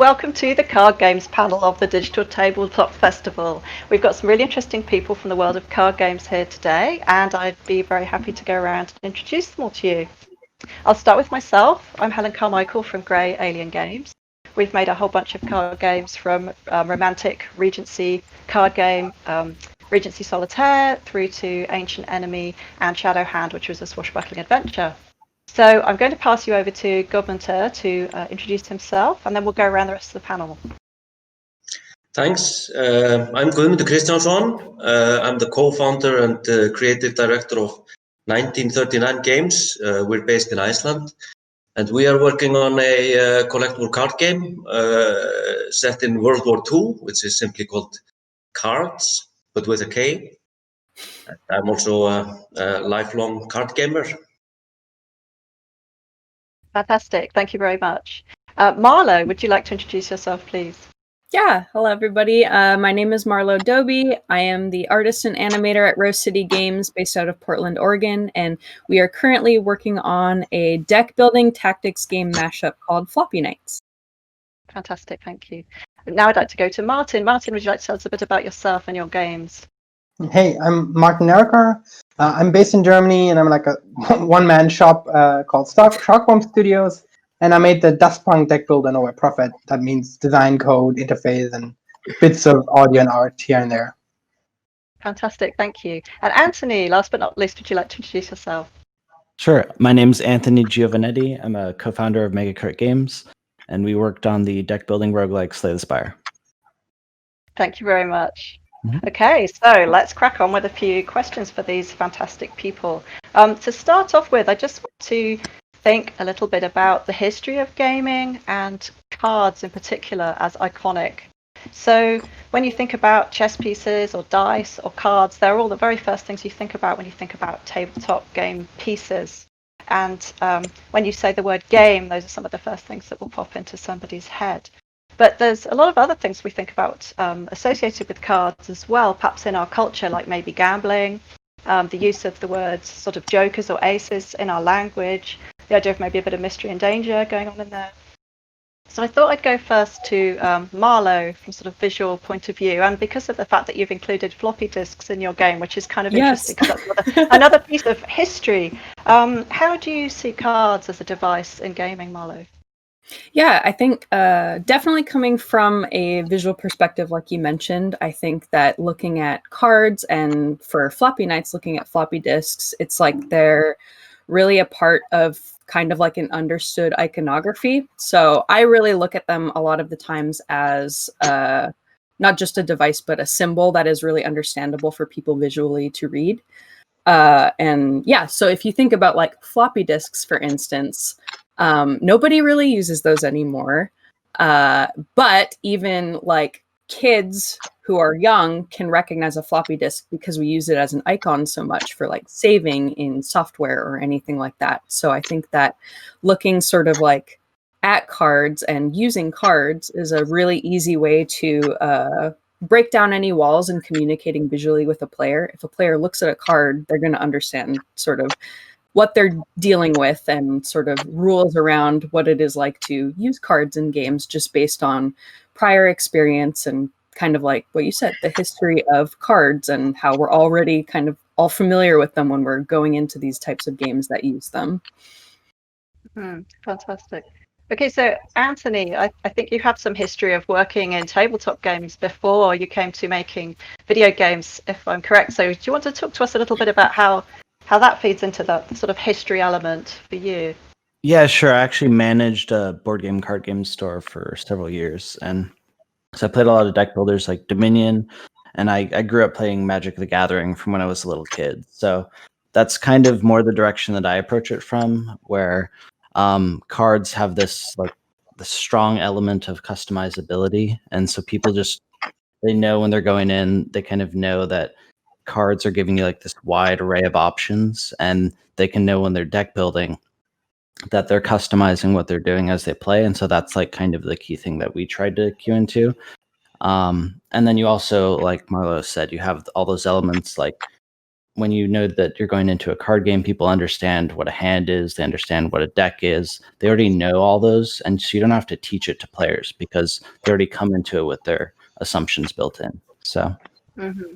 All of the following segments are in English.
Welcome to the card games panel of the Digital Tabletop Festival. We've got some really interesting people from the world of card games here today, and I'd be very happy to go around and introduce them all to you. I'll start with myself. I'm Helen Carmichael from Grey Alien Games. We've made a whole bunch of card games from romantic Regency card game, Regency Solitaire, through to Ancient Enemy and Shadow Hand, which was a swashbuckling adventure. So I'm going to pass you over to Guðmundur to introduce himself, and then we'll go around the rest of the panel. Thanks. I'm Guðmundur Kristjánsson. I'm the co-founder and creative director of 1939 Games. We're based in Iceland, and we are working on a collectible card game set in World War II, which is simply called Kards, but with a K. I'm also a lifelong card gamer. Fantastic. Thank you very much. Marlowe, would you like to introduce yourself, please? Yeah, hello everybody. My name is Marlowe Dobbe. I am the artist and animator at Rose City Games based out of Portland, Oregon, and we are currently working on a deck building tactics game mashup called Floppy Nights. Fantastic, thank you. Now I'd like to go to Martin. Martin, would you like to tell us a bit about yourself and your games? Hey, I'm Martin Nerurkar. I'm based in Germany, and I'm like a one-man shop called Sharkbomb Studios. And I made the Dustpunk deck builder no profit. That means design code, interface, and bits of audio and art here and there. Fantastic, thank you. And Anthony, last but not least, would you like to introduce yourself? Sure. My name's Anthony Giovannetti. I'm a co-founder of Megacart Games, and we worked on the deck building roguelike Slay the Spire. Thank you very much. Okay, so let's crack on with a few questions for these fantastic people. To start off with, I just want to think a little bit about the history of gaming and cards in particular as iconic. So when you think about chess pieces or dice or cards, they're all the very first things you think about when you think about tabletop game pieces. And when you say the word game, those are some of the first things that will pop into somebody's head. But there's a lot of other things we think about associated with cards as well, perhaps in our culture, like maybe gambling, the use of the words sort of jokers or aces in our language, the idea of maybe a bit of mystery and danger going on in there. So I thought I'd go first to Marlowe from sort of visual point of view, and because of the fact that you've included floppy disks in your game, which is kind of interesting because that's another piece of history. How do you see cards as a device in gaming, Marlowe? Yeah, I think definitely coming from a visual perspective, like you mentioned, I think that looking at cards and for Floppy Nights, looking at floppy disks, it's like they're really a part of kind of like an understood iconography. So I really look at them a lot of the times as not just a device, but a symbol that is really understandable for people visually to read. And yeah, so if you think about like floppy disks, for instance, nobody really uses those anymore. But even like kids who are young can recognize a floppy disk because we use it as an icon so much for like saving in software or anything like that. So I think that looking sort of like at cards and using cards is a really easy way to break down any walls and communicating visually with a player. If a player looks at a card, they're going to understand sort of what they're dealing with and sort of rules around what it is like to use cards in games just based on prior experience and kind of like what you said, the history of cards and how we're already kind of all familiar with them when we're going into these types of games that use them. Fantastic. Okay, so Anthony, I think you have some history of working in tabletop games before you came to making video games, if I'm correct. So do you want to talk to us a little bit about how that feeds into the sort of history element for you? Yeah, sure. I actually managed a board game, card game store for several years. And so I played a lot of deck builders like Dominion, and I grew up playing Magic the Gathering from when I was a little kid. So that's kind of more the direction that I approach it from, where cards have this like the strong element of customizability. And so people they know when they're going in, they kind of know that cards are giving you like this wide array of options, and they can know when they're deck building that they're customizing what they're doing as they play. And so that's like kind of the key thing that we tried to cue into. And then you also, like Marlowe said, you have all those elements like when you know that you're going into a card game, people understand what a hand is, they understand what a deck is. They already know all those, and so you don't have to teach it to players because they already come into it with their assumptions built in. So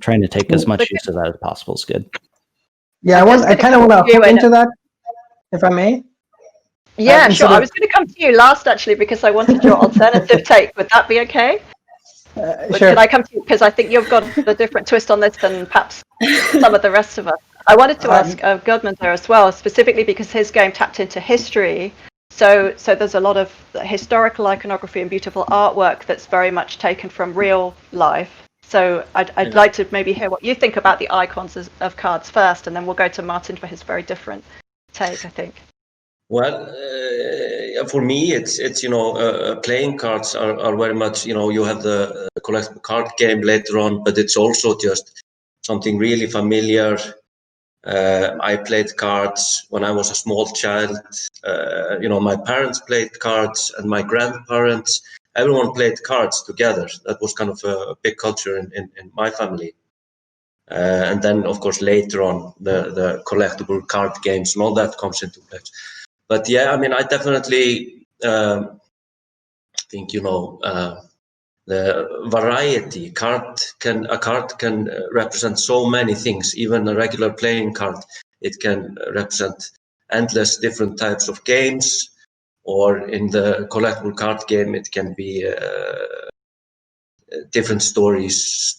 trying to take as much use of that as possible is good. Yeah, I kind of want to hook into that, if I may. Yeah, sure. I was going to come to you last, actually, because I wanted your alternative take. Would that be okay? Sure. Can I come to you? Because I think you've got a different twist on this than perhaps some of the rest of us. I wanted to ask Guðmundur as well, specifically because his game tapped into history. So there's a lot of historical iconography and beautiful artwork that's very much taken from real life. So I'd like to maybe hear what you think about the icons of cards first, and then we'll go to Martin for his very different take, I think. Well, for me, it's playing cards are very much, you have the collectible card game later on, but it's also just something really familiar. I played cards when I was a small child. My parents played cards, and my grandparents, everyone played cards together. That was kind of a big culture in my family. And then, of course, later on, the collectible card games and all that comes into place. But yeah, I mean, I definitely think, the variety. A card can represent so many things. Even a regular playing card, it can represent endless different types of games. Or in the collectible card game, it can be different stories,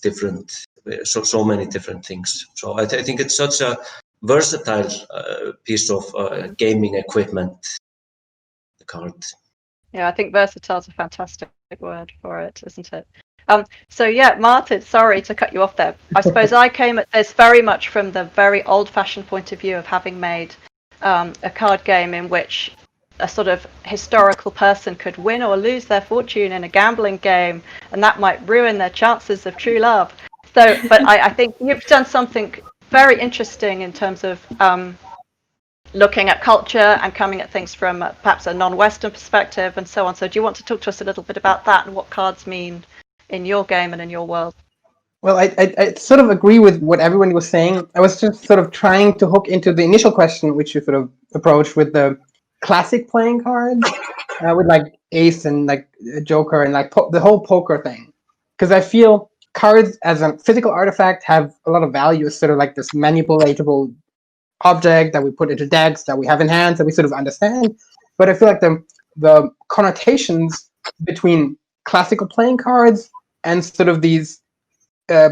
so many different things. So I think it's such a versatile piece of gaming equipment, the card. Yeah, I think versatile is a fantastic word for it, isn't it? So yeah, Martin, sorry to cut you off there. I suppose I came at this very much from the very old-fashioned point of view of having made a card game in which a sort of historical person could win or lose their fortune in a gambling game, and that might ruin their chances of true love. So, but I think you've done something very interesting in terms of looking at culture and coming at things from perhaps a non-Western perspective and so on. So do you want to talk to us a little bit about that and what cards mean in your game and in your world? Well, I sort of agree with what everyone was saying. I was just sort of trying to hook into the initial question, which you sort of approached with the classic playing cards, with like Ace and like Joker and like the whole poker thing. Because I feel cards as a physical artifact have a lot of value, sort of like this manipulatable object that we put into decks, that we have in hands, that we sort of understand. But I feel like the connotations between classical playing cards and sort of these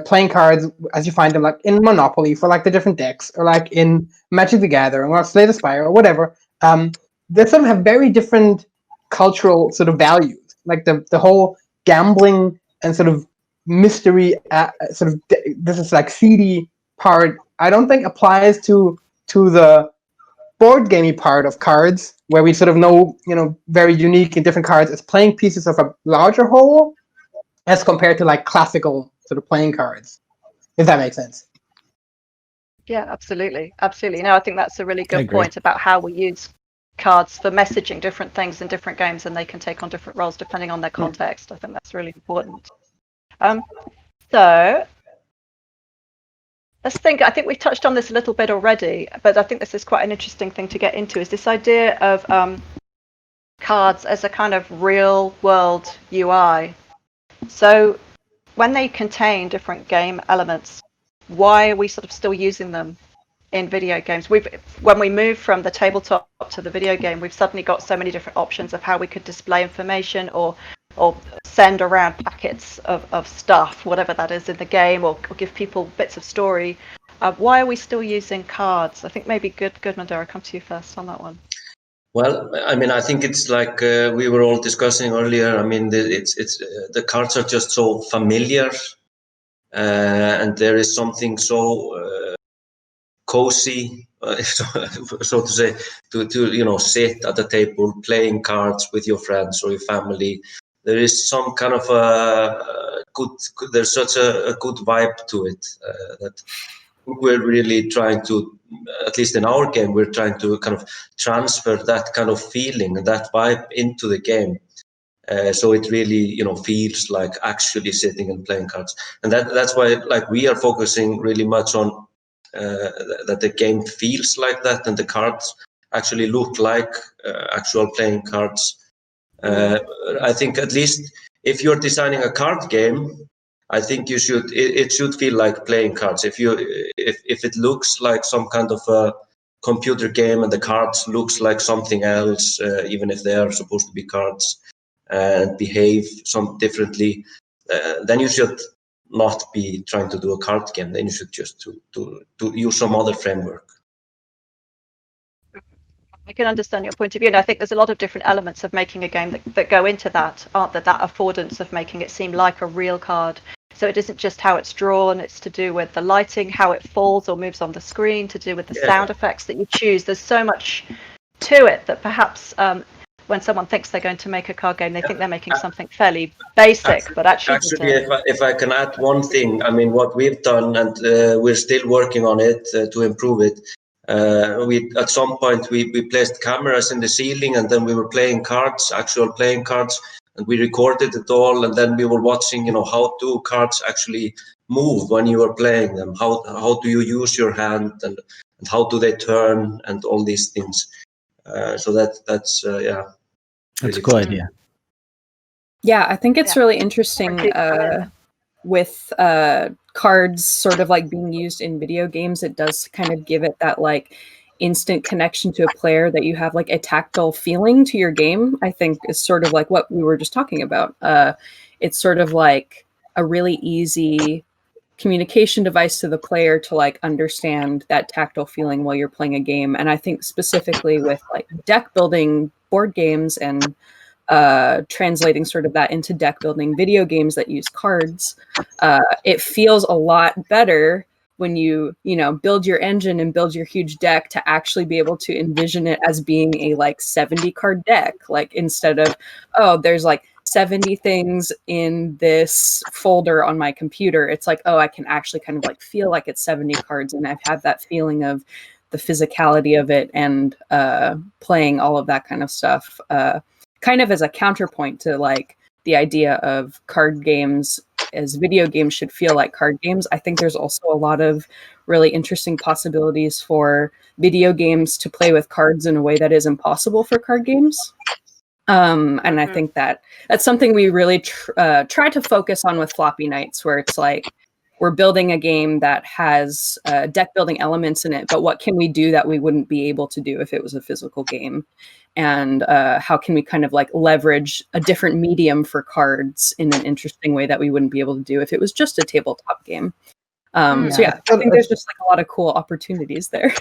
playing cards as you find them like in Monopoly for like the different decks, or like in Magic the Gathering or Slay the Spire or whatever, they sort of have very different cultural sort of values. Like the whole gambling and sort of mystery this is like seedy part, I don't think applies to the board gamey part of cards, where we sort of know, very unique and different cards as playing pieces of a larger whole, as compared to like classical sort of playing cards, if that makes sense. Yeah, absolutely. No, I think that's a really good point about how we use cards for messaging different things in different games, and they can take on different roles depending on their context. I think that's really important. So let's think. I think we've touched on this a little bit already, but I think this is quite an interesting thing to get into, is this idea of cards as a kind of real world UI. So when they contain different game elements, why are we sort of still using them in video games? When we move from the tabletop to the video game, we've suddenly got so many different options of how we could display information or send around packets of stuff, whatever that is in the game, or give people bits of story. Why are we still using cards? I think maybe Guðmundur, I'll come to you first on that one. Well, I mean, I think it's like we were all discussing earlier. I mean, the cards are just so familiar, and there is something so cozy, so to say, to sit at the table playing cards with your friends or your family. There is some kind of there's such a good vibe to it that we're really trying to, at least in our game, we're trying to kind of transfer that kind of feeling and that vibe into the game. So it really, feels like actually sitting and playing cards. And that's why, like, we are focusing really much on that the game feels like that, and the cards actually look like actual playing cards. I think at least if you're designing a card game, I think you should. It should feel like playing cards. If it looks like some kind of a computer game and the cards looks like something else, even if they are supposed to be cards and behave some differently, then you should not be trying to do a card game. Then you should just to use some other framework. I can understand your point of view, and I think there's a lot of different elements of making a game that go into that, aren't there? That affordance of making it seem like a real card. So it isn't just how it's drawn, it's to do with the lighting, how it falls or moves on the screen, to do with the sound effects that you choose. There's so much to it that perhaps when someone thinks they're going to make a card game, they think they're making something fairly basic, but actually if I can add one thing, I mean, what we've done, and we're still working on it to improve it. We at some point we placed cameras in the ceiling, and then we were playing cards, actual playing cards, and we recorded it all, and then we were watching, how do cards actually move when you are playing them? How do you use your hand, and how do they turn, and all these things. So that's That's really a cool idea. Yeah, I think it's really interesting with cards sort of like being used in video games. It does kind of give it that like instant connection to a player, that you have like a tactile feeling to your game. I think is sort of like what we were just talking about. It's sort of like a really easy communication device to the player to like understand that tactile feeling while you're playing a game. And I think specifically with like deck building board games and translating sort of that into deck building video games that use cards, it feels a lot better when you build your engine and build your huge deck to actually be able to envision it as being a like 70 card deck, like instead of, oh, there's like 70 things in this folder on my computer. It's like, oh, I can actually kind of like feel like it's 70 cards, and I've had that feeling of the physicality of it, and playing all of that kind of stuff, kind of as a counterpoint to like the idea of card games as video games should feel like card games. I think there's also a lot of really interesting possibilities for video games to play with cards in a way that is impossible for card games. And I think that's something we really try to focus on with Floppy Nights, where it's like we're building a game that has deck building elements in it, but what can we do that we wouldn't be able to do if it was a physical game? And how can we kind of like leverage a different medium for cards in an interesting way that we wouldn't be able to do if it was just a tabletop game? So yeah, I think there's just like a lot of cool opportunities there.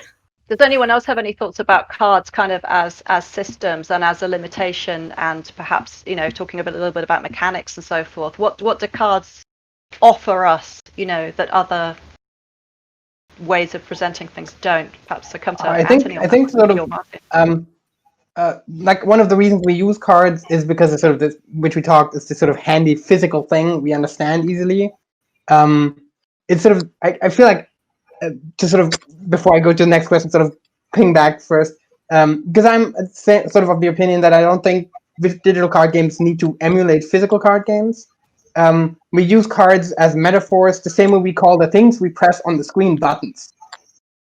Does anyone else have any thoughts about cards kind of as systems and as a limitation, and perhaps, talking a little bit about mechanics and so forth? What do cards offer us, that other ways of presenting things don't? Perhaps to come to Anthony. I think sort of like one of the reasons we use cards is because it's sort of this, which we talked, is this sort of handy physical thing we understand easily. It's sort of I feel like to sort of, before I go to the next question, sort of ping back first, because I'm sort of the opinion that I don't think digital card games need to emulate physical card games. We use cards as metaphors, the same way we call the things we press on the screen buttons.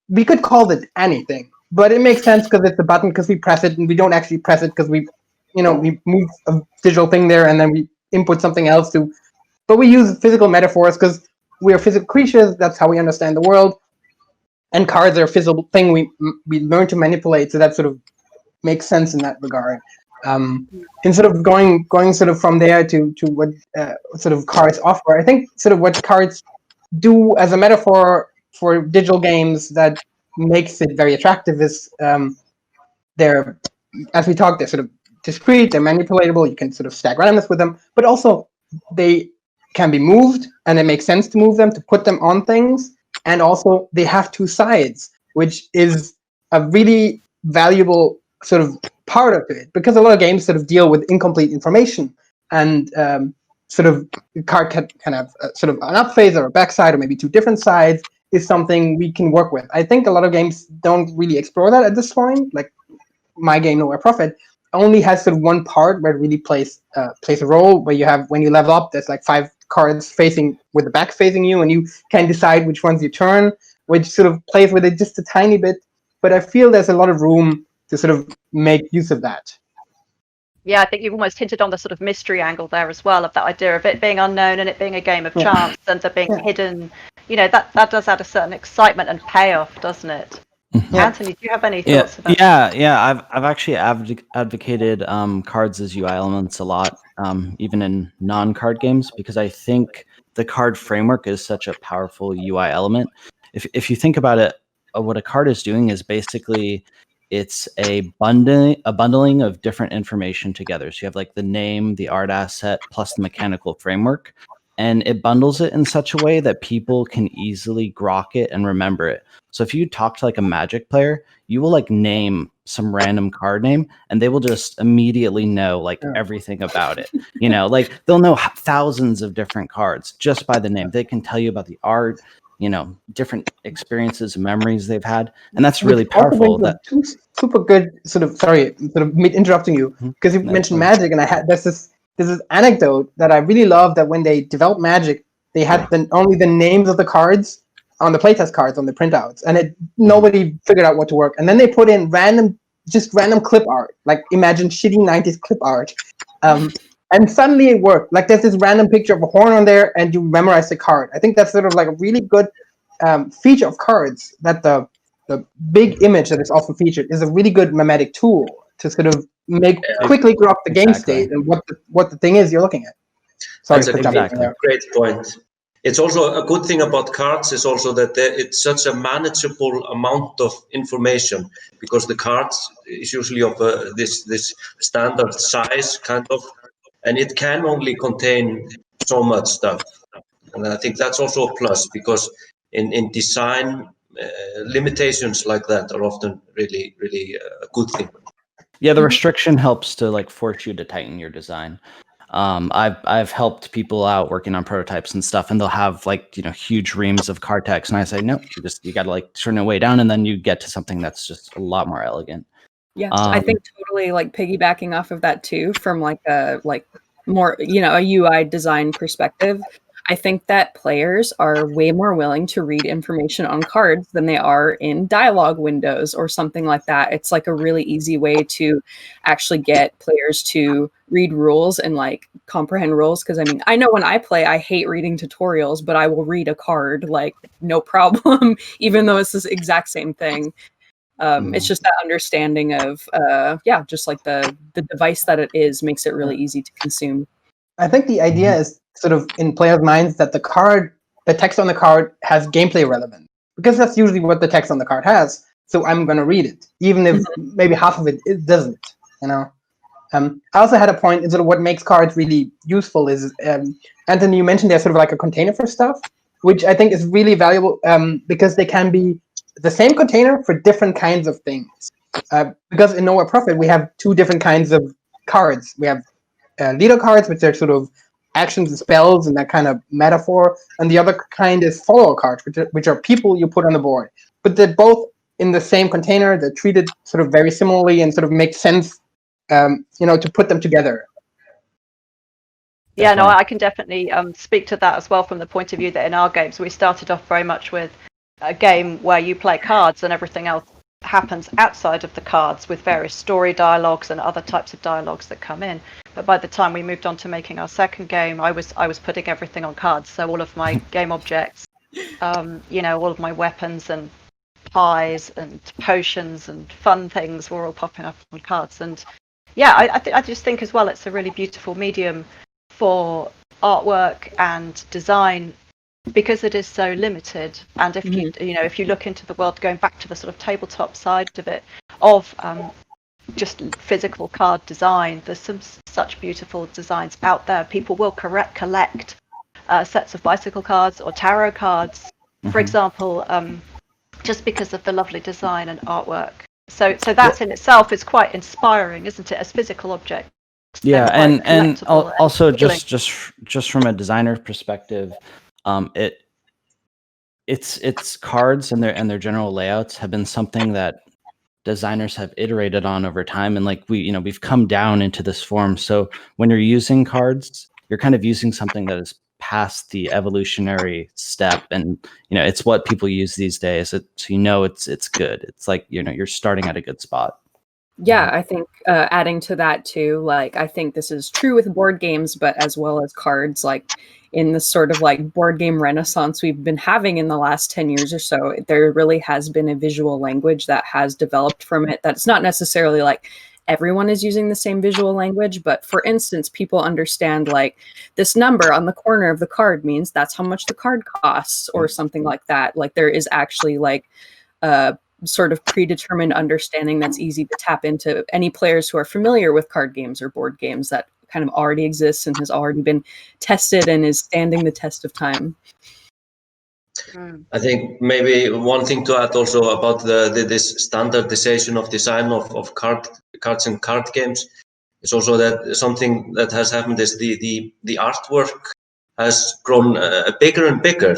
We could call it anything, but it makes sense because it's a button, because we press it, and we don't actually press it because we move a digital thing there and then we input something else to. But we use physical metaphors because we are physical creatures. That's how we understand the world. And cards are a physical thing we learn to manipulate, so that sort of makes sense in that regard. Instead of going sort of from there to what sort of cards offer, I think sort of what cards do as a metaphor for digital games that makes it very attractive is they're, as we talked, they're sort of discrete, they're manipulatable, you can sort of stack randomness with them, but also they can be moved, and it makes sense to move them, to put them on things. And also they have two sides, which is a really valuable sort of part of it, because a lot of games sort of deal with incomplete information, and sort of the card can have sort of an up phase or a back side, or maybe two different sides, is something we can work with. I think a lot of games don't really explore that at this point. Like my game, Nowhere Profit, only has sort of one part where it really plays a role, where you have, when you level up, there's like 5 cards facing with the back facing you, and you can decide which ones you turn. which sort of plays with it just a tiny bit. But I feel there's a lot of room to sort of make use of that. Yeah, I think you've almost hinted on the sort of mystery angle there as well, of that idea of it being unknown and it being a game of chance and there being hidden. You know, that does add a certain excitement and payoff, doesn't it? Anthony, do you have any thoughts about that? Yeah. I've actually advocated cards as UI elements a lot, even in non-card games, because I think the card framework is such a powerful UI element. If you think about it, what a card is doing is basically it's a bundling of different information together. So you have like the name, the art asset, plus the mechanical framework. And it bundles it in such a way that people can easily grok it and remember it. So if you talk to like a Magic player, you will like name some random card name and they will just immediately know like everything about it. You know, like they'll know thousands of different cards just by the name. They can tell you about the art, you know, different experiences and memories they've had. And that's really powerful. That two super good sorry, interrupting you, because you mentioned Magic, and there's this anecdote that I really love, that when they developed Magic, they had only the names of the cards on the playtest cards on the printouts, and nobody figured out what to work. And then they put in random clip art, like imagine shitty 90s clip art, and suddenly it worked. Like there's this random picture of a horn on there, and you memorize the card. I think that's sort of like a really good feature of cards, that the big image that is often featured is a really good mimetic tool to sort of quickly grok the game state and what the thing is you're looking at. Sorry for jumping in there. Great point. It's also a good thing about cards is also that it's such a manageable amount of information, because the cards is usually of this standard size kind of, and it can only contain so much stuff. And I think that's also a plus, because in design, limitations like that are often really, really a good thing. Yeah, the restriction helps to like force you to tighten your design. I've helped people out working on prototypes and stuff, and they'll have like, you know, huge reams of card text, and I say, no, you got to like turn it way down, and then you get to something that's just a lot more elegant. Yeah, I think totally like piggybacking off of that too, from like a more, you know, a UI design perspective. I think that players are way more willing to read information on cards than they are in dialogue windows or something like that. It's like a really easy way to actually get players to read rules and like comprehend rules. Because I mean, I know when I play, I hate reading tutorials, but I will read a card like no problem, even though it's the exact same thing. It's just that understanding of, just like the device that it is makes it really easy to consume. I think the idea is sort of in players' minds that the text on the card has gameplay relevance, because that's usually what the text on the card has. So I'm going to read it, even if maybe half of it doesn't, you know. I also had a point in sort of what makes cards really useful is, Anthony, you mentioned they're sort of like a container for stuff, which I think is really valuable, because they can be the same container for different kinds of things. Because in Nowhere Profit, we have two different kinds of cards. We have leader cards, which are sort of actions and spells and that kind of metaphor, and the other kind is follower cards, which are people you put on the board. But they're both in the same container. They're treated sort of very similarly and sort of make sense, to put them together. Yeah, no, I can definitely speak to that as well, from the point of view that in our games we started off very much with a game where you play cards and everything else happens outside of the cards, with various story dialogues and other types of dialogues that come in. But by the time we moved on to making our second game, I was putting everything on cards. So all of my game objects, all of my weapons and pies and potions and fun things were all popping up on cards. And yeah, I just think as well it's a really beautiful medium for artwork and design, because it is so limited. And if you look into the world, going back to the sort of tabletop side of it, of just physical card design, there's some such beautiful designs out there. People will collect sets of bicycle cards or tarot cards, for example, just because of the lovely design and artwork. So that in itself is quite inspiring, isn't it, as physical objects? Yeah, and also just from a designer perspective, it's cards and their general layouts have been something that designers have iterated on over time, and like we've come down into this form. So when you're using cards, you're kind of using something that is past the evolutionary step, and it's what people use these days. So it's good. It's like you're starting at a good spot. Yeah, I think adding to that too, like I think this is true with board games, but as well as cards, like in the sort of like board game renaissance we've been having in the last 10 years or so, there really has been a visual language that has developed from it. That's not necessarily like everyone is using the same visual language, but for instance, people understand like this number on the corner of the card means that's how much the card costs or something like that. Like there is actually like sort of predetermined understanding that's easy to tap into. Any players who are familiar with card games or board games, that kind of already exists and has already been tested and is standing the test of time. I think maybe one thing to add also about this standardization of design of cards and card games is also that something that has happened is the artwork has grown bigger and bigger,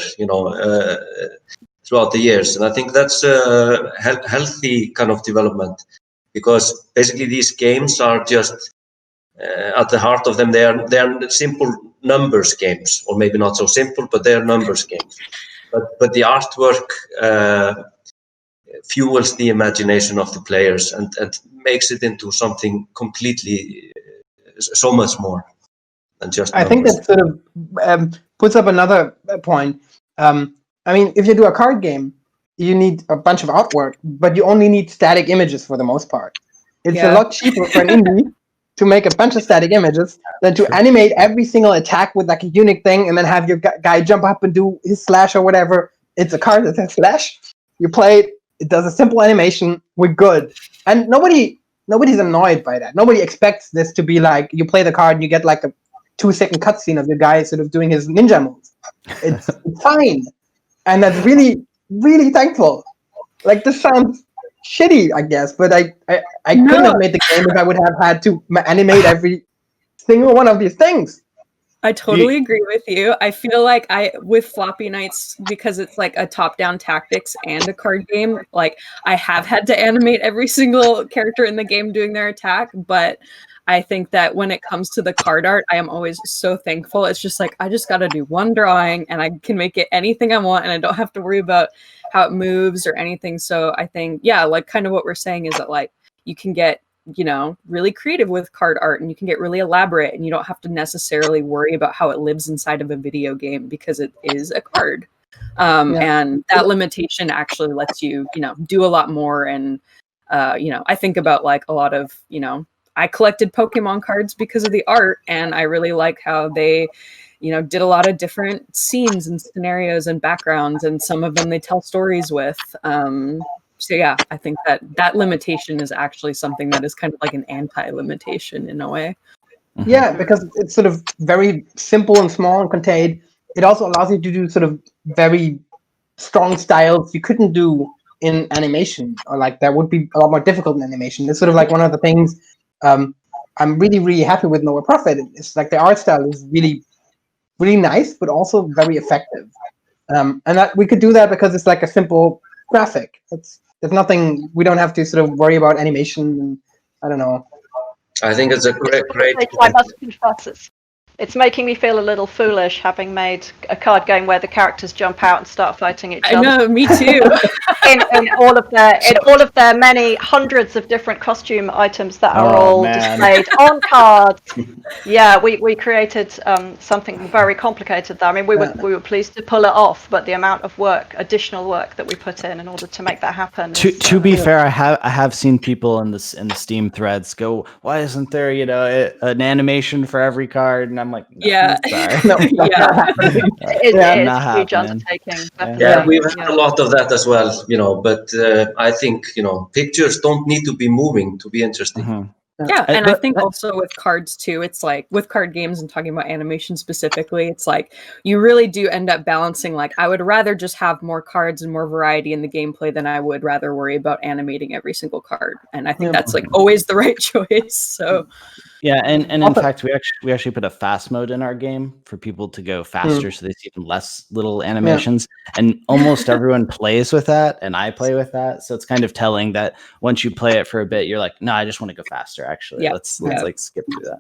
throughout the years, and I think that's a healthy kind of development, because basically these games are just at the heart of them, they are simple numbers games, or maybe not so simple, but they are numbers games. But the artwork fuels the imagination of the players and makes it into something completely so much more than just numbers. I think that sort of puts up another point. I mean, if you do a card game, you need a bunch of artwork, but you only need static images for the most part. It's a lot cheaper for an indie to make a bunch of static images than to animate every single attack with like a unique thing and then have your guy jump up and do his slash or whatever. It's a card that says slash. You play it does a simple animation. We're good. And nobody's annoyed by that. Nobody expects this to be like you play the card and you get like a 2-second cutscene of your guy sort of doing his ninja moves. It's fine. And that's really, really thankful. Like this sounds shitty, I guess, but I couldn't have made the game if I would have had to animate every single one of these things. I totally agree with you. I feel like with Floppy Nights, because it's like a top-down tactics and a card game, like I have had to animate every single character in the game doing their attack, but I think that when it comes to the card art, I am always so thankful. It's just like, I just got to do one drawing and I can make it anything I want and I don't have to worry about how it moves or anything. So I think, like kind of what we're saying is that like you can get, really creative with card art and you can get really elaborate and you don't have to necessarily worry about how it lives inside of a video game because it is a card. And that limitation actually lets you, do a lot more. And, I think about like a lot of, I collected Pokemon cards because of the art, and I really like how they, did a lot of different scenes and scenarios and backgrounds, and some of them they tell stories with. So yeah, I think that limitation is actually something that is kind of like an anti-limitation in a way. Yeah, because it's sort of very simple and small and contained. It also allows you to do sort of very strong styles you couldn't do in animation, or like that would be a lot more difficult in animation. It's sort of like one of the things I'm really, really happy with Nowhere Profit. It's like the art style is really, really nice, but also very effective. And that we could do that because it's like a simple graphic. There's nothing, we don't have to sort of worry about animation. And, I don't know. I think it's a great. I must confess, it's making me feel a little foolish having made a card game where the characters jump out and start fighting each other. I know, me too. in all of their many hundreds of different costume items that are all displayed on cards. Yeah, we created something very complicated there. I mean, we were pleased to pull it off, but the amount of additional work that we put in order to make that happen. To be fair, I have seen people in the Steam threads go, "Why isn't there an animation for every card?" And I'm like, no, yeah, no, it is a huge undertaking. Yeah, we've had a lot of that as well, but I think, pictures don't need to be moving to be interesting. Mm-hmm. Yeah, and I think also with cards too, it's like with card games and talking about animation specifically, it's like you really do end up balancing like I would rather just have more cards and more variety in the gameplay than I would rather worry about animating every single card. And I think that's like always the right choice. So yeah, and in fact we actually put a fast mode in our game for people to go faster so they see less little animations. And almost everyone plays with that, and I play with that. So it's kind of telling that once you play it for a bit, you're like, no, I just want to go faster actually. Let's like skip through that.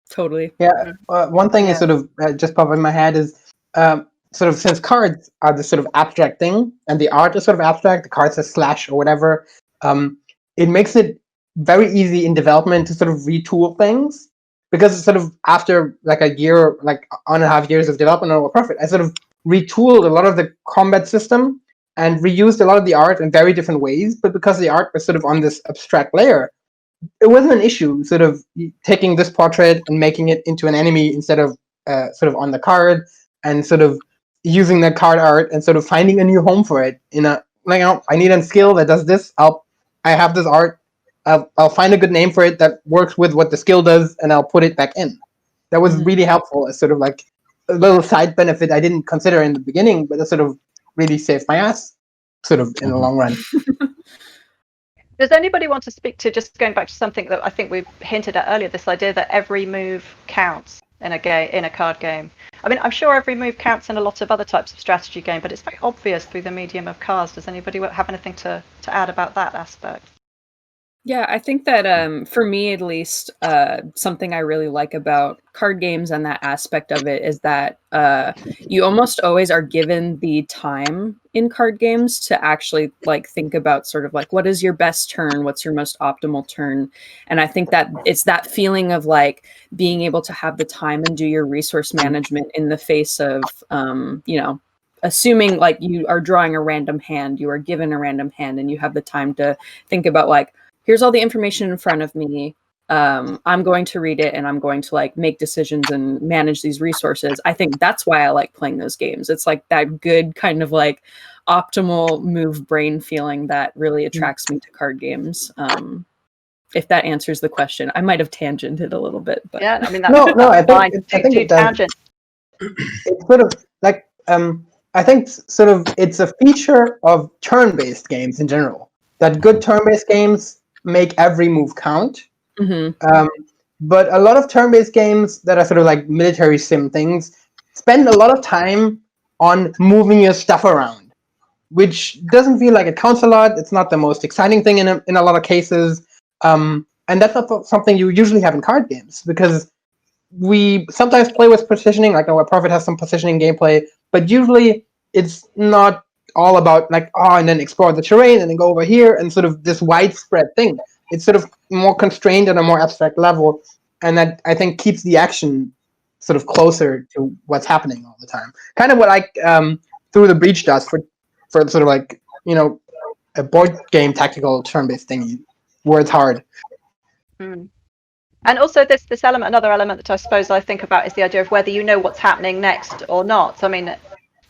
Totally. Yeah. One thing is sort of just popped in my head is sort of since cards are the sort of abstract thing, and the art is sort of abstract, the cards are slash or whatever, it makes it very easy in development to sort of retool things, because it's sort of after like a year, like 1.5 years of development on Profit, I sort of retooled a lot of the combat system and reused a lot of the art in very different ways. But because the art was sort of on this abstract layer, it wasn't an issue sort of taking this portrait and making it into an enemy instead of sort of on the card, and sort of using that card art and sort of finding a new home for it in a, like, I need a skill that does this. I have this art. I'll find a good name for it that works with what the skill does, and I'll put it back in. That was really helpful as sort of like a little side benefit I didn't consider in the beginning, but that sort of really saved my ass, sort of in the long run. Does anybody want to speak to, just going back to something that I think we've hinted at earlier, this idea that every move counts in a card game? I mean, I'm sure every move counts in a lot of other types of strategy game, but it's very obvious through the medium of cards. Does anybody have anything to add about that aspect? Yeah, I think that for me at least, something I really like about card games and that aspect of it is that you almost always are given the time in card games to actually like think about sort of like, what is your best turn? What's your most optimal turn? And I think that it's that feeling of like being able to have the time and do your resource management in the face of, assuming like you are drawing a random hand, you are given a random hand, and you have the time to think about like, here's all the information in front of me. I'm going to read it and I'm going to like make decisions and manage these resources. I think that's why I like playing those games. It's like that good kind of like optimal move brain feeling that really attracts me to card games. If that answers the question, I might have tangented a little bit, but yeah, I mean, that's no, I think it does. tangent. It's sort of like I think sort of it's a feature of turn-based games in general that good turn-based games make every move count. But a lot of turn-based games that are sort of like military sim things spend a lot of time on moving your stuff around, which doesn't feel like it counts a lot. It's not the most exciting thing in a lot of cases. And that's not something you usually have in card games, because we sometimes play with positioning, like our Prophet has some positioning gameplay, but usually it's not all about like, and then explore the terrain and then go over here and sort of this widespread thing. It's sort of more constrained at a more abstract level, and that I think keeps the action sort of closer to what's happening all the time. Kind of what like Through the Breach does for sort of like, a board game tactical turn-based thingy where it's hard. And also this element, another element that I suppose I think about is the idea of whether you know what's happening next or not. I mean,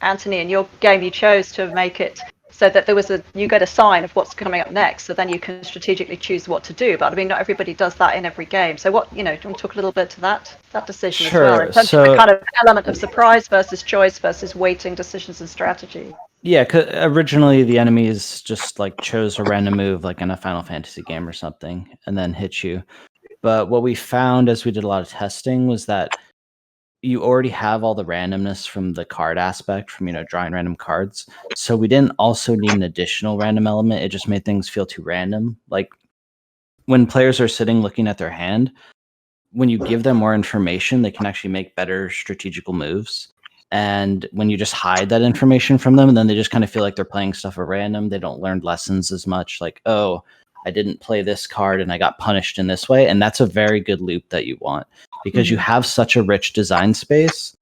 Anthony, in your game, you chose to make it so that you get a sign of what's coming up next, so then you can strategically choose what to do. But I mean, not everybody does that in every game. So do you want to talk a little bit to that decision as well, in terms of the kind of element of surprise versus choice versus weighting decisions and strategy? Yeah, 'cause originally the enemies just like chose a random move, like in a Final Fantasy game or something, and then hit you. But what we found as we did a lot of testing was that you already have all the randomness from the card aspect, from drawing random cards. So we didn't also need an additional random element. It just made things feel too random. Like when players are sitting looking at their hand, when you give them more information, they can actually make better strategical moves. And when you just hide that information from them, and then they just kind of feel like they're playing stuff at random, they don't learn lessons as much. Like, oh, I didn't play this card and I got punished in this way. And that's a very good loop that you want, because you have such a rich design space.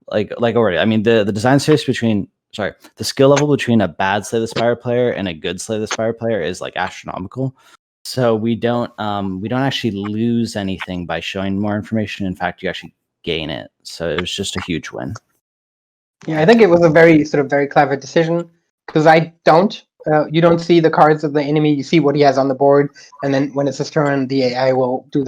Like already, I mean, the design space the skill level between a bad Slay the Spire player and a good Slay the Spire player is like astronomical. So we don't actually lose anything by showing more information. In fact, you actually gain it. So it was just a huge win. Yeah, I think it was a very clever decision, because you don't see the cards of the enemy. You see what he has on the board, and then when it's his turn, the AI will do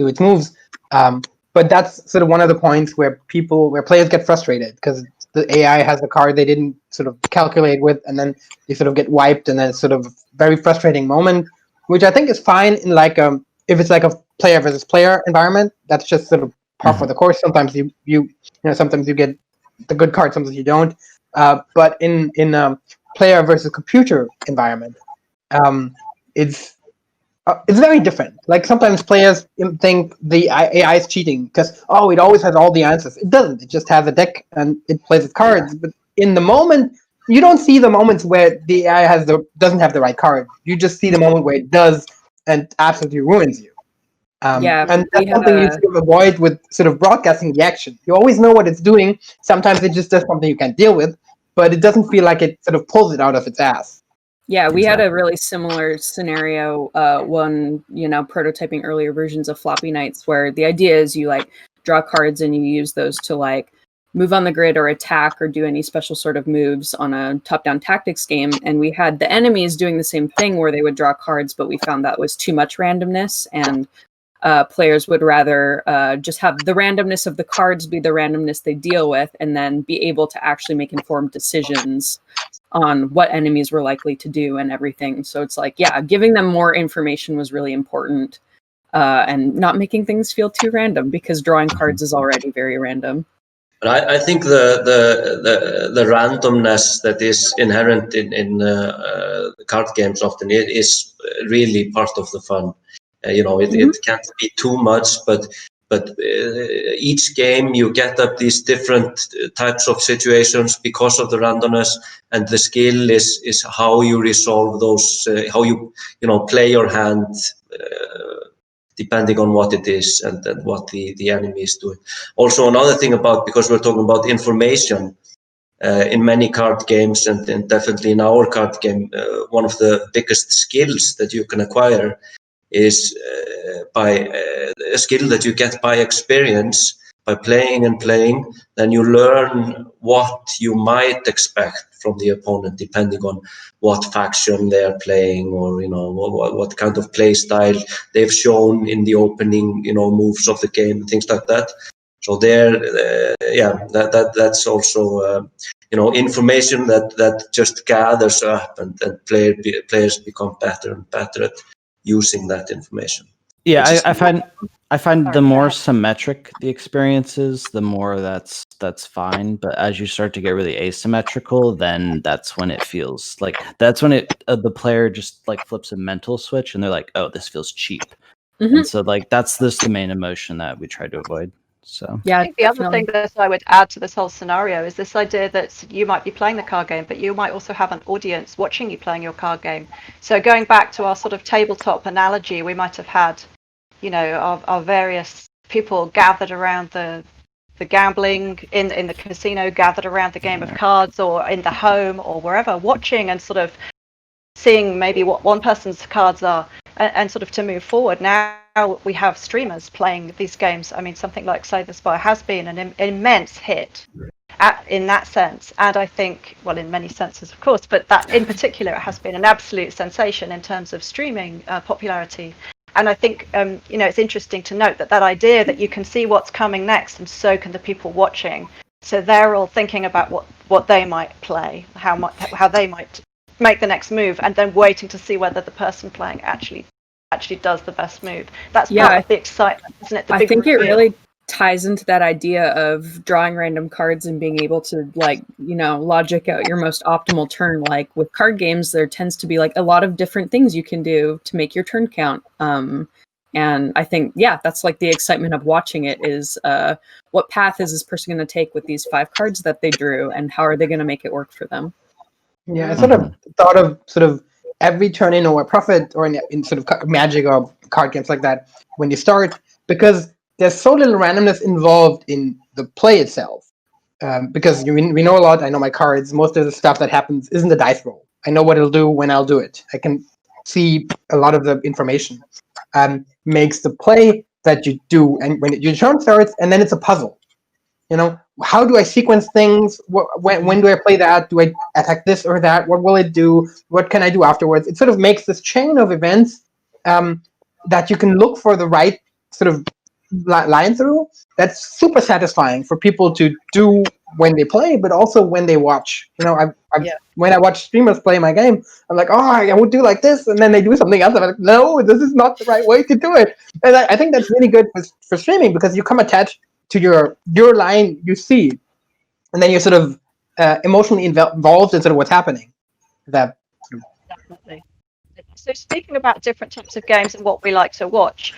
its moves. But that's sort of one of the points where players get frustrated, because the AI has a card they didn't sort of calculate with, and then they sort of get wiped, and then it's sort of a very frustrating moment, which I think is fine in like if it's like a player versus player environment. That's just sort of par for the course. Sometimes sometimes you get the good card, sometimes you don't. But in player versus computer environment, it's it's very different. Like sometimes players think the AI is cheating because it always has all the answers. It doesn't. It just has a deck and it plays its cards. But in the moment, you don't see the moments where the AI doesn't have the right card. You just see the moment where it does and absolutely ruins you. And that's something you sort of avoid with sort of broadcasting the action. You always know what it's doing. Sometimes it just does something you can't deal with, but it doesn't feel like it sort of pulls it out of its ass. Yeah, we had a really similar scenario when, prototyping earlier versions of Floppy Nights, where the idea is you like draw cards and you use those to like move on the grid or attack or do any special sort of moves on a top-down tactics game. And we had the enemies doing the same thing where they would draw cards, but we found that was too much randomness, and players would rather just have the randomness of the cards be the randomness they deal with, and then be able to actually make informed decisions on what enemies were likely to do and everything. So it's like, yeah, giving them more information was really important, and not making things feel too random, because drawing cards is already very random. But I think the randomness that is inherent in card games often is really part of the fun. It can't be too much, but each game you get up these different types of situations because of the randomness, and the skill is how you resolve those, how you play your hand depending on what it is and what the enemy is doing. Also, another thing because we're talking about information in many card games, and definitely in our card game, one of the biggest skills that you can acquire is by a skill that you get by experience, by playing and playing. Then you learn what you might expect from the opponent, depending on what faction they are playing, or what kind of play style they've shown in the opening moves of the game, things like that. So that's also information that just gathers up, and players become better and better at using that information. Yeah, I find the more symmetric the experience is, the more that's fine. But as you start to get really asymmetrical, then that's when it feels like the player just like flips a mental switch, and they're like, "Oh, this feels cheap." And so like that's the main emotion that we try to avoid. So yeah, I think the other thing that I would add to this whole scenario is this idea that you might be playing the card game, but you might also have an audience watching you playing your card game. So going back to our sort of tabletop analogy, we might have had, our various people gathered around the gambling in the casino, gathered around the game of cards, or in the home or wherever, watching and sort of seeing maybe what one person's cards are, and sort of to move forward. Now we have streamers playing these games. I mean, something like Slay the Spire has been an immense hit in that sense, and I think, well, in many senses, of course, but that in particular, it has been an absolute sensation in terms of streaming popularity. And I think, it's interesting to note that idea that you can see what's coming next, and so can the people watching. So they're all thinking about what they might play, how they might make the next move, and then waiting to see whether the person playing actually does the best move. That's part of the excitement, isn't it? I think it really ties into that idea of drawing random cards and being able to logic out your most optimal turn. Like with card games, there tends to be like a lot of different things you can do to make your turn count. And I think, that's like the excitement of watching it is what path is this person going to take with these 5 cards that they drew, and how are they going to make it work for them? Yeah, I sort of thought of sort of every turn in or profit, or in sort of Magic or card games like that when you start, because there's so little randomness involved in the play itself. Because we know a lot. I know my cards. Most of the stuff that happens isn't a dice roll. I know what it'll do when I'll do it. I can see a lot of the information. Makes the play that you do, and when your turn starts, and then it's a puzzle. How do I sequence things? When do I play that? Do I attack this or that? What will it do? What can I do afterwards? It sort of makes this chain of events that you can look for the right sort of line through. That's super satisfying for people to do when they play, but also when they watch. When I watch streamers play my game, I'm like, I would do like this, and then they do something else. I'm like, no, this is not the right way to do it. And I think that's really good for streaming, because you come attached to your line you see, and then you're sort of emotionally involved in sort of what's happening. Definitely. So speaking about different types of games and what we like to watch,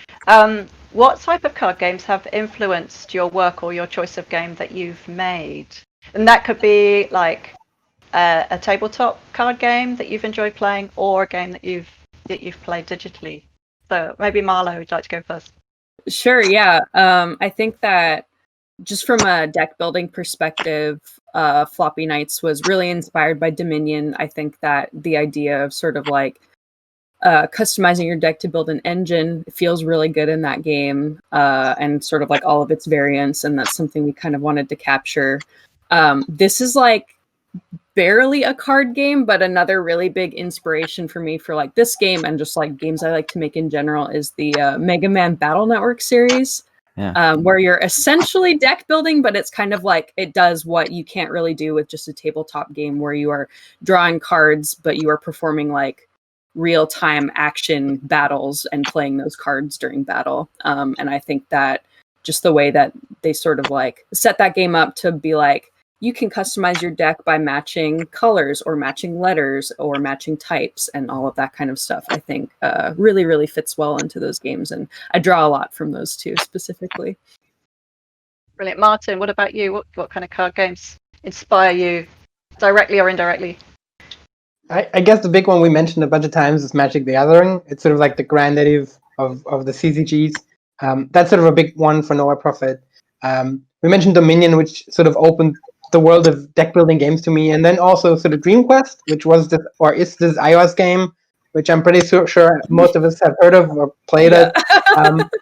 what type of card games have influenced your work or your choice of game that you've made? And that could be like a tabletop card game that you've enjoyed playing, or a game that you've played digitally. So maybe Marlowe, would you like to go first? Sure, yeah. I think that just from a deck building perspective, Floppy Nights was really inspired by Dominion. I think that the idea of sort of like customizing your deck to build an engine feels really good in that game, and sort of like all of its variants, and that's something we kind of wanted to capture. This is like barely a card game, but another really big inspiration for me for like this game and just like games I like to make in general is the Mega Man Battle Network series. Yeah. Where you're essentially deck building, but it's kind of like it does what you can't really do with just a tabletop game where you are drawing cards, but you are performing like real-time action battles and playing those cards during battle. And I think that just the way that they sort of like set that game up to be like, you can customize your deck by matching colors or matching letters or matching types and all of that kind of stuff, I think really, really fits well into those games. And I draw a lot from those two specifically. Brilliant. Martin, what about you? What kind of card games inspire you directly or indirectly? I guess the big one we mentioned a bunch of times is Magic the Gathering. It's sort of like the granddaddy of the CCGs. That's sort of a big one for Nowhere Profit. We mentioned Dominion, which sort of opened the world of deck building games to me, and then also sort of Dream Quest, which was this iOS game, which I'm pretty sure most of us have heard of or played it.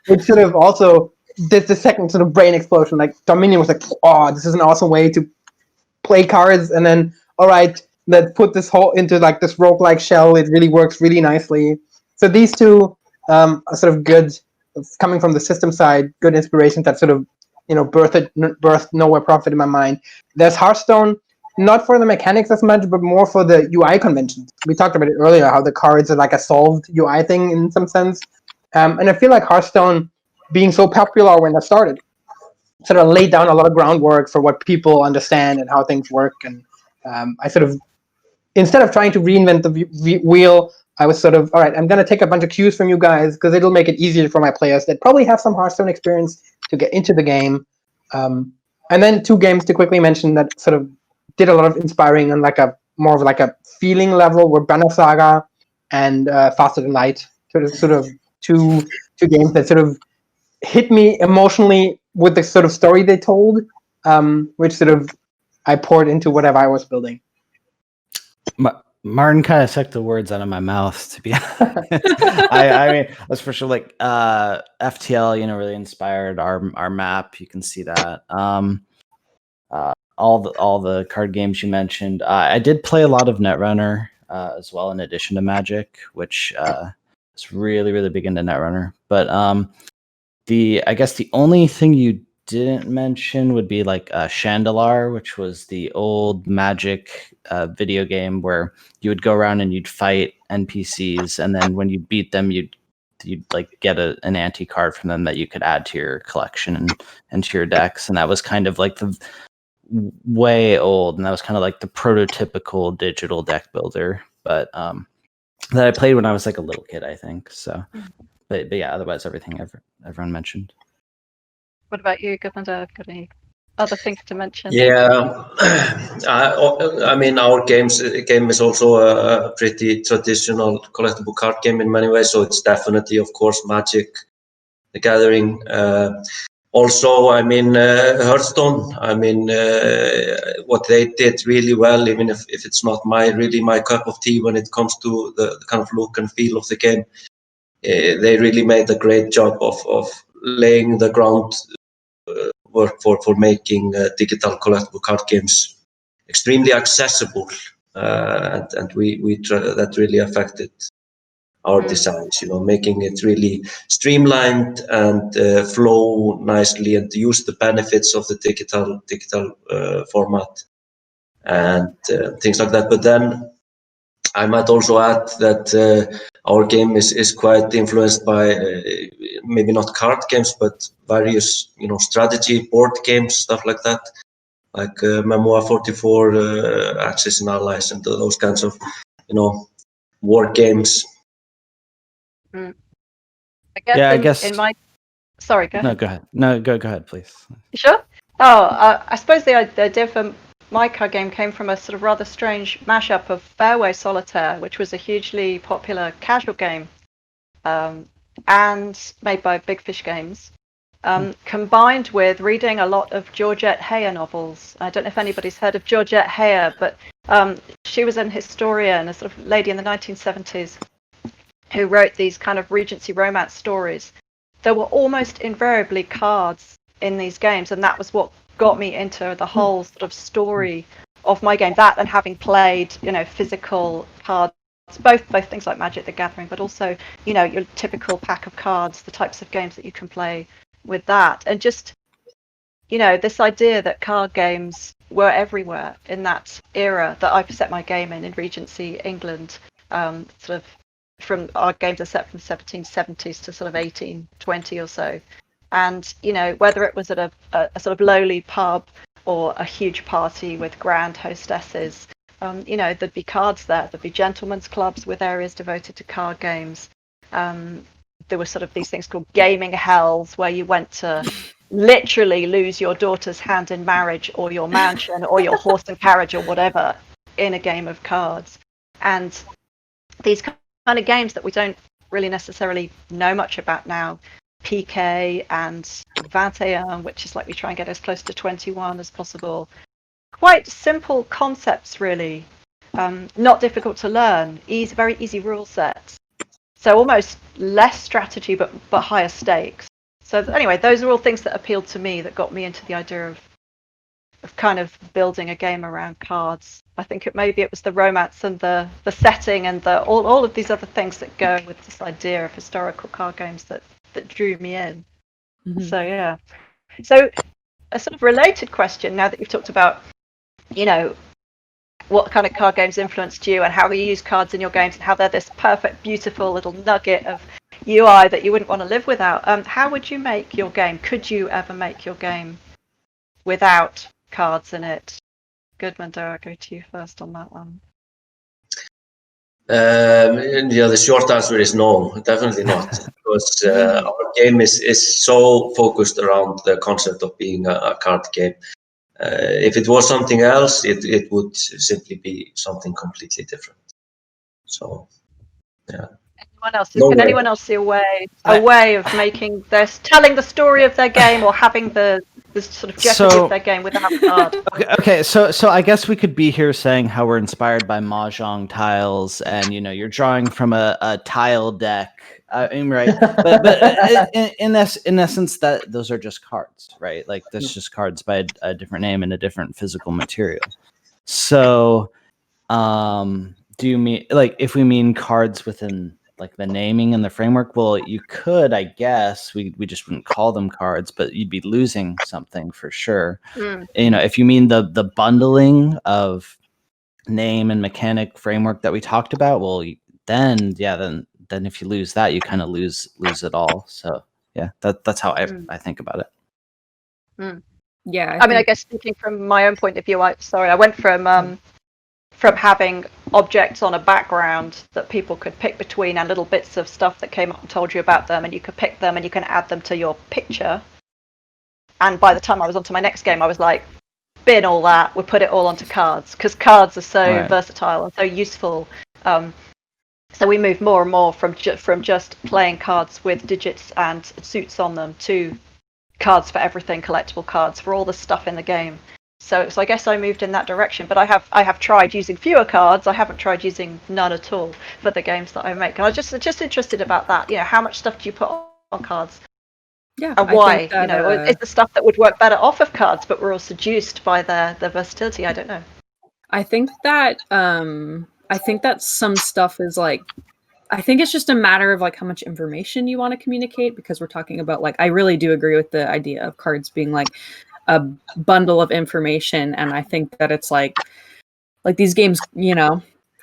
Which sort of also did the second sort of brain explosion. Like Dominion was like, oh, this is an awesome way to play cards, and then all right, let's put this whole into like this roguelike shell. It really works really nicely. So these two are sort of good, coming from the system side, good inspirations that sort of birthed Nowhere Profit in my mind. There's Hearthstone, not for the mechanics as much, but more for the UI conventions. We talked about it earlier, how the cards are like a solved UI thing in some sense. And I feel like Hearthstone, being so popular when it started, sort of laid down a lot of groundwork for what people understand and how things work. And I sort of, instead of trying to reinvent the wheel, I was sort of, all right, I'm going to take a bunch of cues from you guys because it'll make it easier for my players that probably have some Hearthstone experience to get into the game. And then two games to quickly mention that sort of did a lot of inspiring on like a more of like a feeling level were Banner Saga and Faster Than Light. Sort of two games that sort of hit me emotionally with the sort of story they told, which sort of I poured into whatever I was building. Martin kind of took the words out of my mouth, to be honest. I mean, that's for sure. Like FTL, really inspired our map. You can see that. All the card games you mentioned. I did play a lot of Netrunner as well, in addition to Magic, which is really, really big into Netrunner. But I guess the only thing you didn't mention would be like Chandelar, which was the old Magic video game where you would go around and you'd fight NPCs, and then when you beat them, you'd like get an anti card from them that you could add to your collection and to your decks, and that was kind of like the way old, and that was kind of like the prototypical digital deck builder, but that I played when I was like a little kid, I think. So, but yeah, otherwise everything everyone mentioned. What about you, Guðmundur? Got any other things to mention? Yeah, I mean, our game is also a pretty traditional collectible card game in many ways. So it's definitely, of course, Magic the Gathering. Also, I mean, Hearthstone. I mean, what they did really well, even if it's not really my cup of tea when it comes to the kind of look and feel of the game, they really made a great job of laying the ground work for making digital collectible card games extremely accessible, and that really affected our designs, making it really streamlined and flow nicely and use the benefits of the digital format and things like that. But then I might also add that our game is quite influenced by maybe not card games, but various strategy board games, stuff like that, like Memoir 44, Axis and Allies, and those kinds of war games. I Yeah, I guess guess. in my sorry, go No, ahead. go ahead. No, go ahead, please. You sure? Oh, I suppose the idea for my card game came from a sort of rather strange mashup of Fairway Solitaire, which was a hugely popular casual game, and made by Big Fish Games, combined with reading a lot of Georgette Heyer novels. I don't know if anybody's heard of Georgette Heyer, but she was an historian, a sort of lady in the 1970s, who wrote these kind of Regency romance stories. There were almost invariably cards in these games, and that was what got me into the whole sort of story of my game. That and having played, physical cards, both things like Magic the Gathering, but also, your typical pack of cards, the types of games that you can play with that, and just, this idea that card games were everywhere in that era that I set my game in Regency England, sort of. From our games are set from 1770s to sort of 1820 or so, and whether it was at a sort of lowly pub or a huge party with grand hostesses, there'd be cards there'd be gentlemen's clubs with areas devoted to card games. There were sort of these things called gaming hells where you went to literally lose your daughter's hand in marriage or your mansion or your horse and carriage or whatever in a game of cards. And these kind of games that we don't really necessarily know much about now, PK and 21, which is like we try and get as close to 21 as possible. Quite simple concepts, really. Not difficult to learn. Very easy rule sets. So almost less strategy, but higher stakes. So anyway, those are all things that appealed to me, that got me into the idea of kind of building a game around cards. I think maybe it was the romance and the setting and all of these other things that go with this idea of historical card games that drew me in. Mm-hmm. So yeah. So a sort of related question, now that you've talked about, what kind of card games influenced you and how you use cards in your games and how they're this perfect, beautiful little nugget of UI that you wouldn't want to live without. How would you make your game? Could you ever make your game without cards in it? Guðmundur, I'll go to you first on that one. The short answer is no, definitely not. Because our game is so focused around the concept of being a card game. If it was something else, it would simply be something completely different. So, yeah. Anyone else? Can anyone else see a way of making this, telling the story of their game, or having the sort of jeopardy of their game without card? Okay, so I guess we could be here saying how we're inspired by mahjong tiles, and you're drawing from a tile deck. Right? But in essence, that those are just cards, right? Like that's just cards by a different name and a different physical material. So, do you mean like if we mean cards within like the naming and the framework? Well, you could, I guess. We just wouldn't call them cards, but you'd be losing something for sure. If you mean the bundling of name and mechanic framework that we talked about, well, then if you lose that, you kind of lose it all. So yeah, that's how I think about it. Yeah, I guess speaking from my own point of view, I went from having objects on a background that people could pick between and little bits of stuff that came up and told you about them, and you could pick them and you can add them to your picture. And by the time I was onto my next game, I was like, bin all that, we'll put it all onto cards, because cards are so versatile and so useful. So we moved more and more from just playing cards with digits and suits on them to cards for everything, collectible cards for all the stuff in the game. So I guess I moved in that direction, but I have tried using fewer cards. I haven't tried using none at all for the games that I make. And I was just interested about that. How much stuff do you put on cards? Yeah, and why? Is the stuff that would work better off of cards, but we're all seduced by their versatility? I don't know. I think that some stuff is like, I think it's just a matter of like how much information you want to communicate, because we're talking about like, I really do agree with the idea of cards being like a bundle of information, and I think that it's like these games,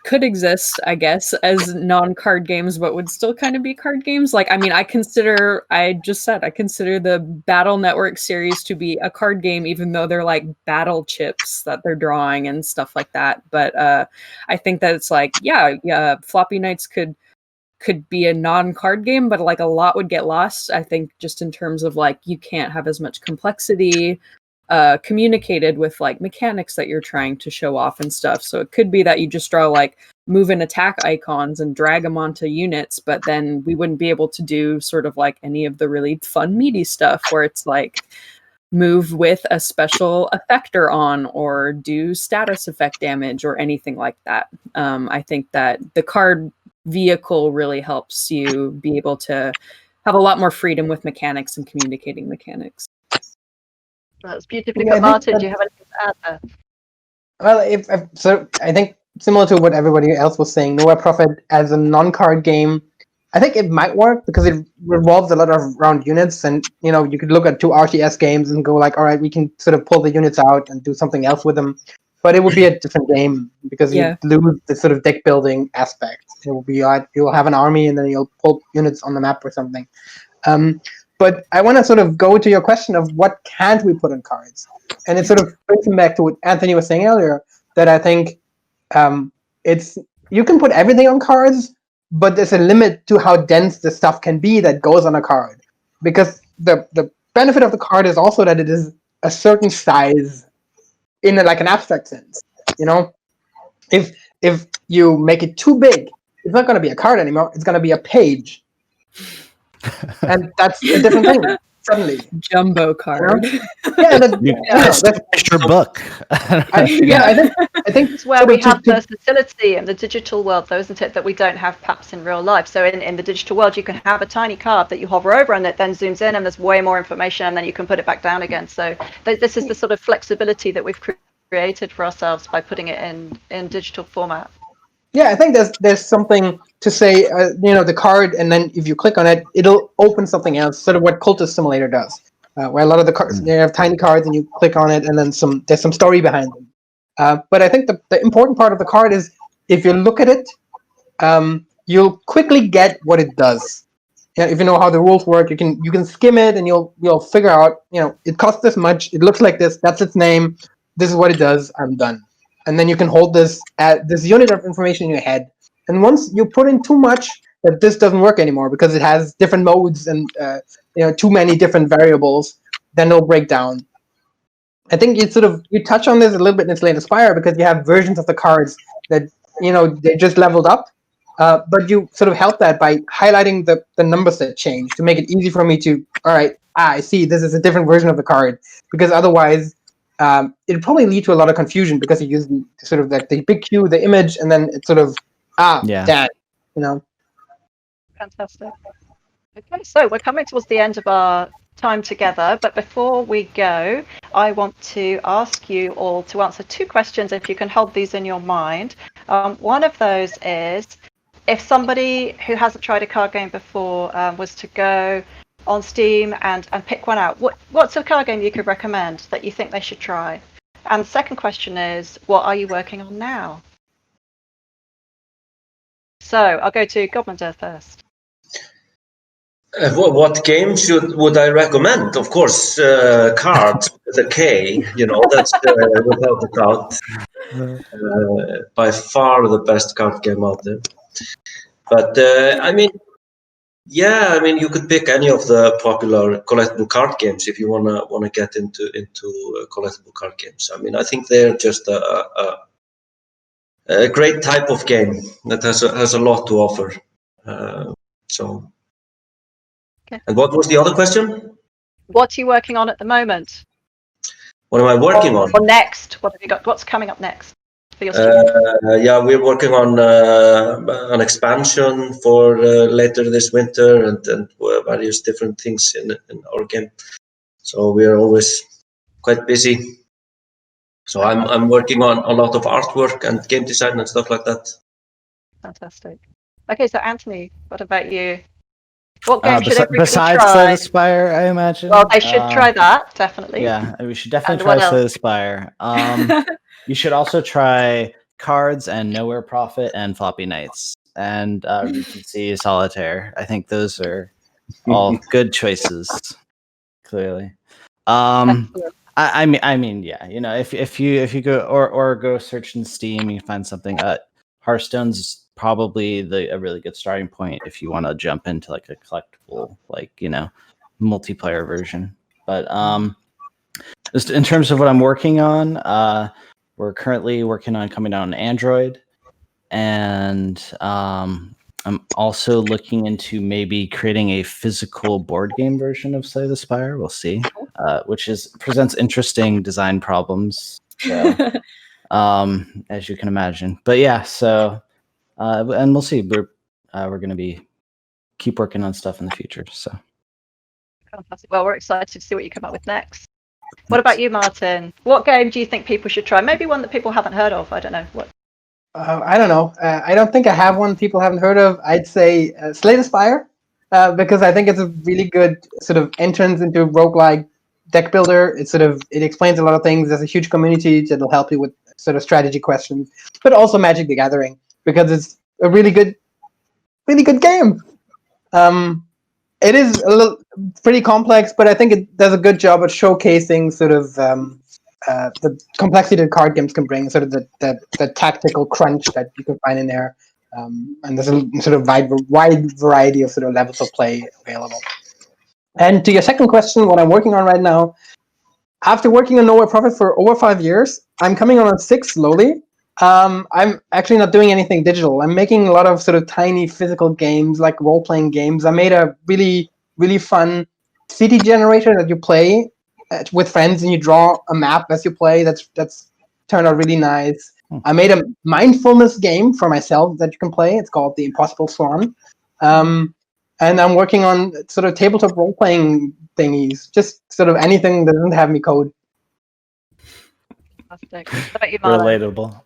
could exist, I guess, as non-card games, but would still kind of be card games. Like, I consider the Battle Network series to be a card game, even though they're like battle chips that they're drawing and stuff like that. But I think that it's like, Floppy Knights could could be a non-card game, but like a lot would get lost, I think, just in terms of like you can't have as much complexity communicated with like mechanics that you're trying to show off and stuff. So it could be that you just draw like move and attack icons and drag them onto units, but then we wouldn't be able to do sort of like any of the really fun meaty stuff where it's like move with a special effector on or do status effect damage or anything like that. I think that the card vehicle really helps you be able to have a lot more freedom with mechanics and communicating mechanics. That's beautifully put, Martin. Do you have anything to add there? Well, so I think similar to what everybody else was saying, Nowhere Prophet as a non-card game, I think it might work because it revolves a lot around units, and you could look at 2 RTS games and go like, all right, we can sort of pull the units out and do something else with them, but it would be a different game because you lose the sort of deck building aspect. It will be like you'll have an army and then you'll pull units on the map or something. But I want to sort of go to your question of what can't we put on cards, and it sort of brings me back to what Anthony was saying earlier, that I think it's you can put everything on cards, but there's a limit to how dense the stuff can be that goes on a card, because the benefit of the card is also that it is a certain size in like an abstract sense. If you make it too big, it's not going to be a card anymore. It's going to be a page. And that's a different thing suddenly. Jumbo card. That's your book. I think it's where we have versatility in the digital world, though, isn't it? That we don't have perhaps in real life. So in the digital world, you can have a tiny card that you hover over and it then zooms in, and there's way more information, and then you can put it back down again. So this is the sort of flexibility that we've created for ourselves by putting it in digital format. Yeah, I think there's something to say, the card, and then if you click on it, it'll open something else, sort of what Cultist Simulator does, where a lot of the cards, they have tiny cards, and you click on it, and then there's some story behind them. But I think the important part of the card is, if you look at it, you'll quickly get what it does. If you know how the rules work, you can skim it, and you'll figure out, it costs this much, it looks like this, that's its name, this is what it does, I'm done. And then you can hold this unit of information in your head. And once you put in too much, that this doesn't work anymore because it has different modes and too many different variables, then it'll break down. I think you touch on this a little bit in Slay the Spire because you have versions of the cards that they just leveled up, but you sort of help that by highlighting the numbers that change to make it easy for me to I see this is a different version of the card, because otherwise. It'd probably lead to a lot of confusion because you use sort of like the big Q, the image, and then it's sort of that, Fantastic. Okay, so we're coming towards the end of our time together, but before we go, I want to ask you all to answer 2 questions if you can hold these in your mind. One of those is, if somebody who hasn't tried a card game before was to go on Steam and pick one out, what's a card game you could recommend that you think they should try? And the second question is, what are you working on now? So I'll go to Guðmundur first. What games would I recommend? Of course, Kards with a K. That's without a doubt by far the best card game out there. But you could pick any of the popular collectible card games if you wanna get into collectible card games. I think they're just a great type of game that has a lot to offer. Okay. And what was the other question? What are you working on at the moment? What am I working on? Or next? What have you got? What's coming up next for your stream? We're working on an expansion for later this winter and various different things in our game. So we are always quite busy. So I'm working on a lot of artwork and game design and stuff like that. Fantastic. Okay, so Anthony, what about you? What game should everybody besides try? Slay the Spire, I imagine. Well, they should try that, definitely. Yeah, we should definitely try Slay the Spire. You should also try Kards and Nowhere Prophet and Floppy Nights and Regency Solitaire. I think those are all good choices. Clearly, I mean, yeah. If you go or go search in Steam, you can find something. Hearthstone's probably a really good starting point if you want to jump into like a collectible, like, multiplayer version. But just in terms of what I'm working on, we're currently working on coming out on Android, and I'm also looking into maybe creating a physical board game version of Slay the Spire. We'll see, which presents interesting design problems. So, as you can imagine. But yeah, so and we'll see. We're going to keep working on stuff in the future. So fantastic. Well, we're excited to see what you come up with next. What about you, Martin? What game do you think people should try? Maybe one that people haven't heard of. I don't know. What? I don't know. I don't think I have one people haven't heard of. I'd say Slay the Spire, because I think it's a really good sort of entrance into roguelike deck builder. It explains a lot of things. There's a huge community that'll help you with sort of strategy questions, but also Magic the Gathering, because it's a really good game. It is a little pretty complex, but I think it does a good job at showcasing sort of the complexity that card games can bring, sort of the tactical crunch that you can find in there, and there's a sort of wide variety of sort of levels of play available. And to your second question, what I'm working on right now, after working on Nowhere Profit for over 5 years, I'm coming on 6 slowly. I'm actually not doing anything digital. I'm making a lot of sort of tiny physical games, like role-playing games. I made a really, really fun city generator that you play with friends, and you draw a map as you play. That's turned out really nice. I made a mindfulness game for myself that you can play. It's called The Impossible Swan. And I'm working on sort of tabletop role-playing thingies, just sort of anything that doesn't have me code. Fantastic. What about you, Marlowe? Relatable.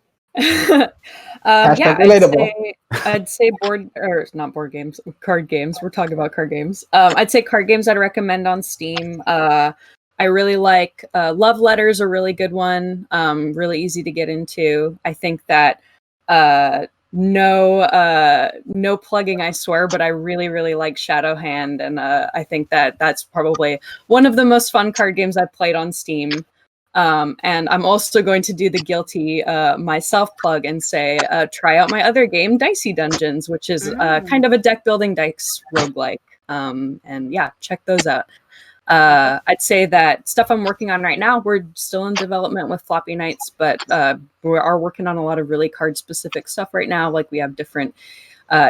I'd say card games. We're talking about card games. I'd say card games I'd recommend on Steam. I really like Love Letters, a really good one. Really easy to get into. I think that no plugging, I swear, but I really, really like Shadowhand, and I think that that's probably one of the most fun card games I've played on Steam. And I'm also going to do the guilty myself plug and say, try out my other game, Dicey Dungeons, which is kind of a deck building dice roguelike. And yeah, check those out. I'd say that stuff I'm working on right now, we're still in development with Floppy Nights, but we are working on a lot of really card specific stuff right now. Like we have different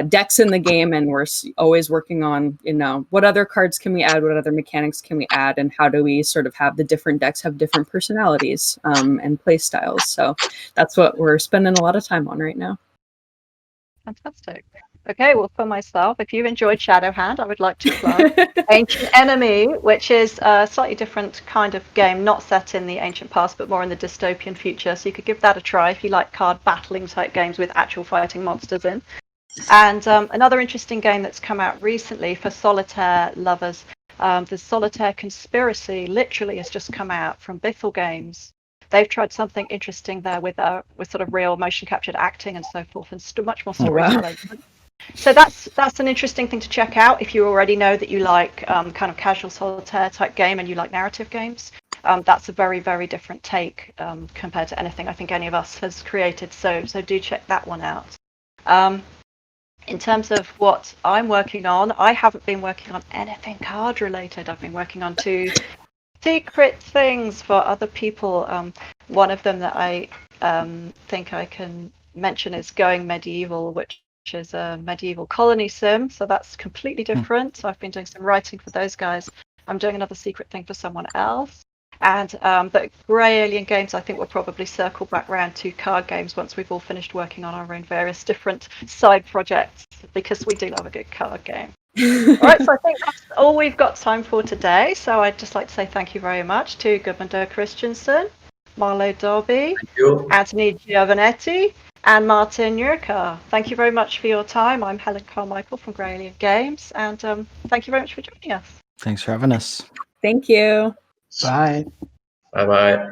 decks in the game, and we're always working on, what other cards can we add, what other mechanics can we add, and how do we sort of have the different decks have different personalities and play styles. So that's what we're spending a lot of time on right now. Fantastic. Okay, well, for myself, if you've enjoyed Shadowhand, I would like to plug Ancient Enemy, which is a slightly different kind of game, not set in the ancient past, but more in the dystopian future. So you could give that a try if you like card battling type games with actual fighting monsters in. And another interesting game that's come out recently for solitaire lovers, the Solitaire Conspiracy, literally has just come out from Bithell Games. They've tried something interesting there with sort of real motion captured acting and so forth, and much more storytelling. Oh, wow. So that's an interesting thing to check out if you already know that you like kind of casual solitaire type game and you like narrative games. That's a very, very different take compared to anything I think any of us has created. So do check that one out. In terms of what I'm working on, I haven't been working on anything card related. I've been working on 2 secret things for other people. One of them that I think I can mention is Going Medieval, which is a medieval colony sim. So that's completely different. So I've been doing some writing for those guys. I'm doing another secret thing for someone else. And the Grey Alien Games, I think we'll probably circle back round to card games once we've all finished working on our own various different side projects, because we do love a good card game. All right, so I think that's all we've got time for today. So I'd just like to say thank you very much to Guðmundur Kristjánsson, Marlowe Dobbe, Anthony Giovannetti, and Martin Nerurkar. Thank you very much for your time. I'm Helen Carmichael from Grey Alien Games, and thank you very much for joining us. Thanks for having us. Thank you. Bye. Bye-bye.